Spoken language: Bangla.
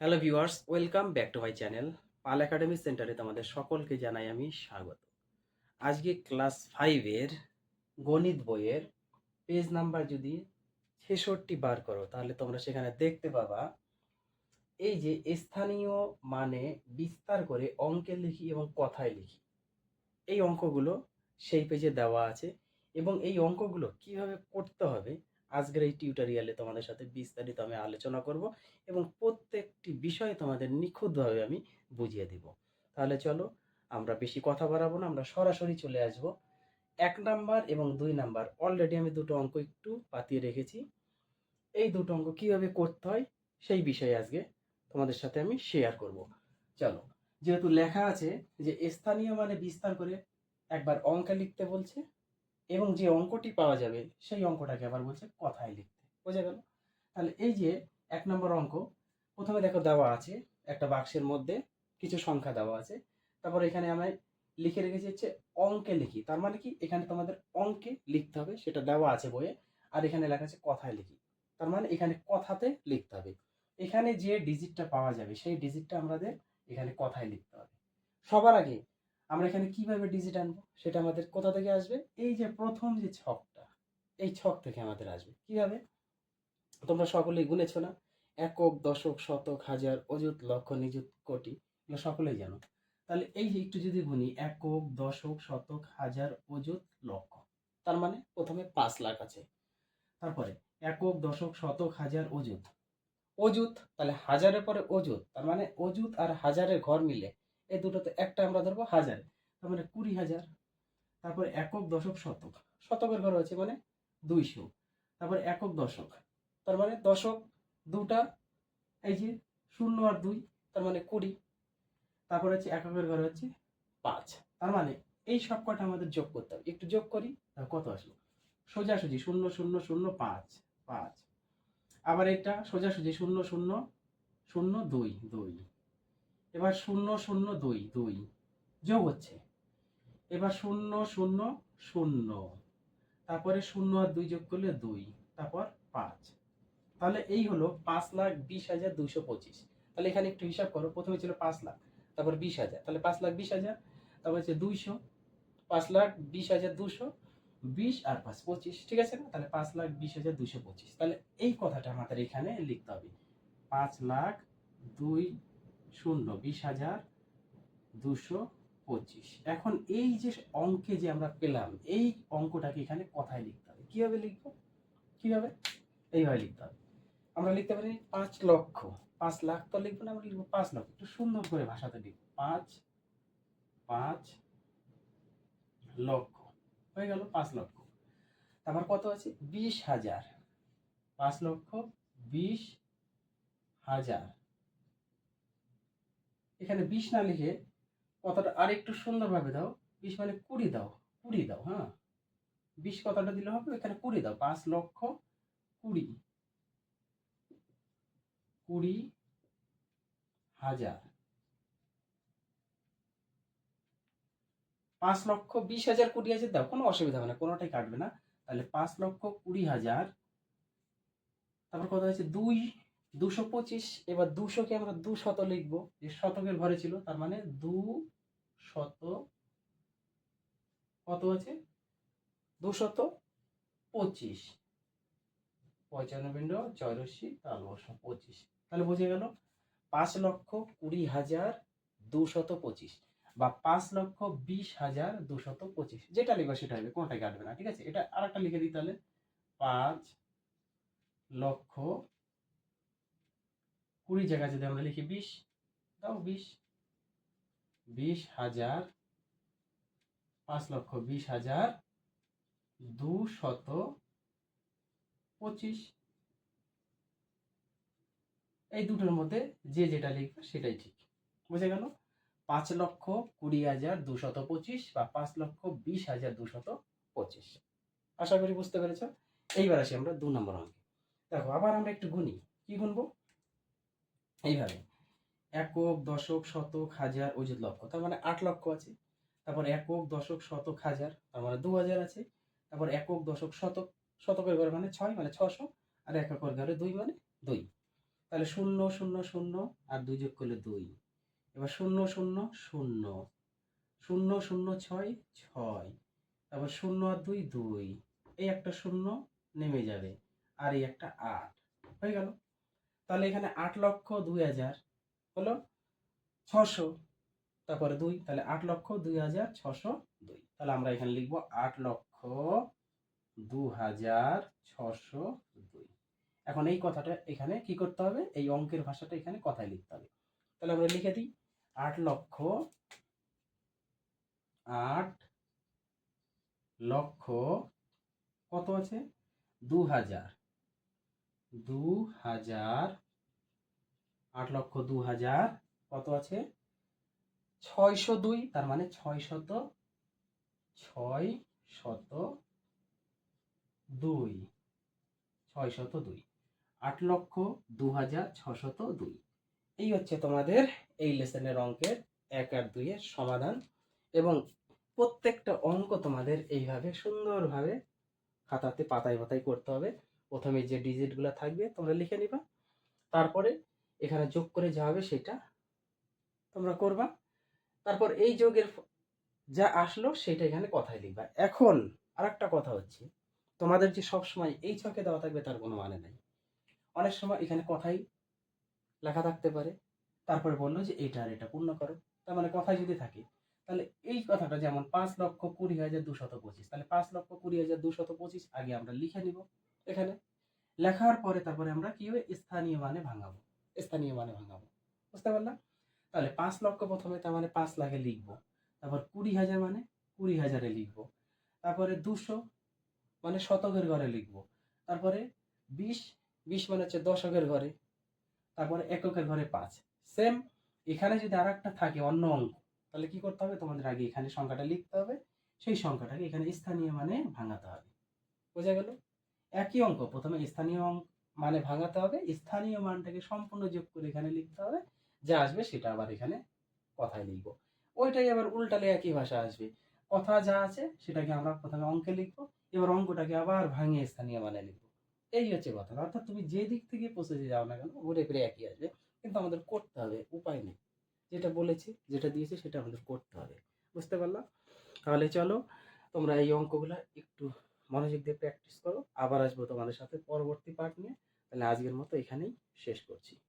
Hello viewers, welcome back to my channel. Pal academy সেন্টারে তোমাদের সকলকে জানাই আমি স্বাগত। আজকে ক্লাস 5 এর গণিত বইয়ের পেজ নাম্বার যদি 66 বার করো তাহলে তোমরা সেখানে দেখতে পাবা এই যে স্থানীয় মানে বিস্তার করে অঙ্কে লিখি এবং কথায় লিখি। এই অঙ্কগুলো সেই পেজে দেওয়া আছে এবং এই অঙ্কগুলো কিভাবে করতে হবে আজকের এই টিউটোরিয়ালে তোমাদের সাথে বিস্তারিত আমি আলোচনা করব এবং প্রত্যেকটি বিষয় তোমাদের নিখুঁতভাবে আমি বুঝিয়ে দিব। তাহলে চলো, আমরা বেশি কথা বাড়াবো না, আমরা সরাসরি চলে আসব। 1 নাম্বার এবং 2 নাম্বার অলরেডি আমি দুটো অঙ্ক একটু পাতিয়ে রেখেছি। এই দুটো অঙ্ক কিভাবে করতে হয় সেই বিষয়ে আজকে তোমাদের সাথে আমি শেয়ার করব। চলো, যেহেতু লেখা আছে যে স্থানীয় মানে বিস্তার করে একবার অঙ্কে লিখতে বলছে এবং যে অঙ্কটি পাওয়া যাবে সেই অঙ্কটাকে আবার বলছে কথায় লিখতে। বোঝা গেল? তাহলে এই যে 1 নম্বর অঙ্ক, প্রথমে দেখো দেওয়া আছে একটা বাক্সের মধ্যে কিছু সংখ্যা দেওয়া আছে। তারপর এখানে আমি লিখে রেখেছি হচ্ছে অঙ্কে লিখি। তার মানে কি, এখানে তোমাদের অঙ্কে লিখতে হবে, সেটা দেওয়া আছে বইয়ে। আর এখানে লেখা আছে কথায় লিখি, তার মানে এখানে কথাতে লিখতে হবে। এখানে যে ডিজিটটা পাওয়া যাবে সেই ডিজিটটা আমাদের এখানে কথায় লিখতে হবে। সবার আগে আমরা এখানে কিভাবে ডিজিট আনবো সেটা আমাদের কোথা থেকে আসবে, এই যে প্রথম যে ছকটা, এই ছক থেকে আমাদের আসবে। কিভাবে? তোমরা সকলেই গুনেছো না? একক, দশক, শতক, হাজার, অযুত, লক্ষ, নিযুত, কোটি, এগুলো সকলেই জানো। তাহলে এই যে একটু যদি গুনি, একক, দশক, শতক, হাজার, অযুত, লক্ষ, তার মানে প্রথমে 5 লাখ আছে। তারপরে একক, দশক, শতক, হাজার, অযুত, অযুত, তাহলে হাজারের পরে অযুত, তার মানে অযুত আর হাজারের ঘর মিলে এই দুটোতে একটা আমরা ধরবো হাজার, তার মানে 20,000। তারপর একক, দশক, শতক, শতকের ঘর আছে মানে 200। তারপর একক, দশক, তার মানে দশক দুটা, এই যে 0 আর 2, তার মানে 20। তারপর হচ্ছে এককের ঘর হচ্ছে 5, তার মানে এই সব কটা আমাদের যোগ করতে হবে। একটু যোগ করি, তাহলে কত আসলো? সোজাসুজি 0 0 0 5 5। আবার এটা সোজাসুজি 0 0 0 2 2। এবার 0 0 2 2 যোগ হচ্ছে। এবার 0 0 0, তারপরে 0 আর 2 যোগ করলে 2, তারপর 5। তাহলে এই হলো 5,20,225। তাহলে এখানে একটু হিসাব করো, প্রথমে ছিল 5 লাখ, তারপর 20,000, তাহলে 5,20,000, তারপর হচ্ছে 200, 5,20,200, 20 আর 5 25, ঠিক আছে না? তাহলে 5,20,225। তাহলে এই কথাটা আমাদের এখানে লিখতে হবে, 5,20,225। এখন এই যে অঙ্কে যে আমরা পেলাম, এই অঙ্কটাকে এখানে কথায় লিখতে হবে। কিভাবে লিখবো? কিভাবে? এইভাবে লিখতে হবে। আমরা লিখতে পারি 5 লক্ষ। 5 লাখ তো লিখবো না, আমরা লিখবো 5 লক্ষ। একটু সুন্দর করে ভাষাতে লিখবো, 5 লক্ষ। হয়ে গেল 5 লক্ষ। তারপর কত আছে? 20,000। 5,20,000। এখানে 20 না লিখে কথাটা আর একটু সুন্দরভাবে দাও। 20 মানে 20 দাও, 20 দাও, হ্যাঁ। 20 কথাটা দিলে হবে, এখানে 20 দাও। 5,20,000, 20,000। 5,20,000, 20,000 দাও, কোনো অসুবিধা হবে না, কোনোটাই কাটবে না। তাহলে 5,20,000। তারপর কত হয়েছে? 225। এবার 200কে আমরা 200 লিখবো, যে শতকের ঘরে ছিল, তার মানে 200। কত আছে? 225। 95, 84, তাহলে বুঝে গেল 5,20,225 বা 5,20,225, যেটা লিখবে সেটা হবে, কোনটাই কাটবে না, ঠিক আছে? এটা আর একটা লিখে দিই তাহলে, 5,20,000 জায়গায় যদি আমরা লিখি 20, দাও 20, 20,000, 5,20,225। এই দুটোর মধ্যে যে যেটা লিখবে সেটাই ঠিক। বুঝে গেল? 5,20,225 বা 5,20,225। আশা করি বুঝতে পেরেছ। এইবার আসি আমরা 2 নম্বর অঙ্কে। দেখো, আবার আমরা একটু গুনি। কি গুনবো? এইভাবে একক, দশক, শতক, হাজার, অযুত, লক্ষ, তার মানে 8 লক্ষ আছে। তারপর একক, দশক, শতক, হাজার, তার মানে 2,000 আছে। তারপর একক, দশক, শতক, শতকের ঘরে মানে 6, মানে 600, আর এককের ঘরে 2 মানে 2। তাহলে 0 0 0 আর 2 যোগ করলে 2। এবার 0 0 0 0 0 6 6, তারপর 0 আর 2 2, এই একটা 0 নেমে যাবে, আর এই একটা 8 হয়ে গেল। তাহলে এখানে 8,02,000 হলো 600, তারপরে 2, তাহলে 8,02,602। তাহলে আমরা এখানে লিখবো 8,02,602। এখন এই কথাটা এখানে কি করতে হবে, এই অঙ্কের ভাষাটা এখানে কথায় লিখতে হবে। তাহলে আমরা লিখে দিই 8 লক্ষ কত আছে 2000, 8,02,000 কত আছে 602, তার মানে 602, 8,02,602। এই হচ্ছে তোমাদের এই লেসনের অঙ্কের 1 আর 2 এর সমাধান। এবং প্রত্যেকটা অঙ্ক তোমাদের এইভাবে সুন্দরভাবে খাতাতে পাতায় পাতায় করতে হবে। প্রথমে যে ডিজিটগুলো থাকবে তোমরা লিখে নিবা, তারপরে এখানে যোগ করে যা হবে সেটা তোমরা করবা, তারপর এই যোগের যা আসলো সেটা এখানে কথায় লিখবা। এখন আরেকটা কথা হচ্ছে, তোমাদের যে সব সময় এই ছকে দেওয়া থাকবে তার কোনো মানে নাই। অনেক সময় এখানে কথাই লেখা থাকতে পারে, তারপরে বললো যে এটা আর এটা পূর্ণ করো, তার মানে কথাই যদি থাকে, তাহলে এই কথাটা যেমন 5,20,225, তাহলে 5,20,225 আগে আমরা লিখে নিব। এখানে লেখার পরে তারপরে আমরা কি হবে স্থানীয় মানে ভাঙাবো, বুঝতে পারলাম? তাহলে 5 লক্ষ প্রথমে, তার মানে 5 লাখে লিখবো, তারপর 20,000 মানে 20,000-এ লিখবো, তারপরে 200 মানে শতকের ঘরে লিখবো, তারপরে 20 মানে হচ্ছে দশকের ঘরে, তারপরে এককের ঘরে 5। সেম এখানে যদি আর একটা থাকে অন্য অঙ্ক, তাহলে কি করতে হবে, তোমাদের আগে এখানে সংখ্যাটা লিখতে হবে, সেই সংখ্যাটাকে এখানে স্থানীয় মানে ভাঙাতে হবে। বোঝা গেল? একই অঙ্ক প্রথমে স্থানীয় মানে ভাঙাতে হবে, স্থানীয় মানটাকে সম্পূর্ণ যোগ করে এখানে লিখতে হবে, যা আসবে সেটা আবার এখানে কথায় লিখবো। ওইটাই আবার উল্টালে একই ভাষা আসবে, কথা যা আছে সেটাকে আমরা প্রথমে অঙ্কে লিখবো, এবার অঙ্কটাকে আবার ভাঙিয়ে স্থানীয় মানে লিখবো। এই হচ্ছে কথা। অর্থাৎ তুমি যে দিক থেকে প্রসেসে যাও না কেন ঘুরে ফিরে একই আসবে, কিন্তু আমাদের করতে হবে, উপায় নেই। যেটা বলেছি যেটা দিয়েছি সেটা আমাদের করতে হবে। বুঝতে পারলাম? তাহলে চলো তোমরা এই অঙ্কগুলো একটু মনোযোগ দিয়ে প্র্যাকটিস করো। আবার আসবো তোমাদের সাথে পরবর্তী পার্ট নিয়ে। তাহলে আজকের মতো এখানেই শেষ করছি।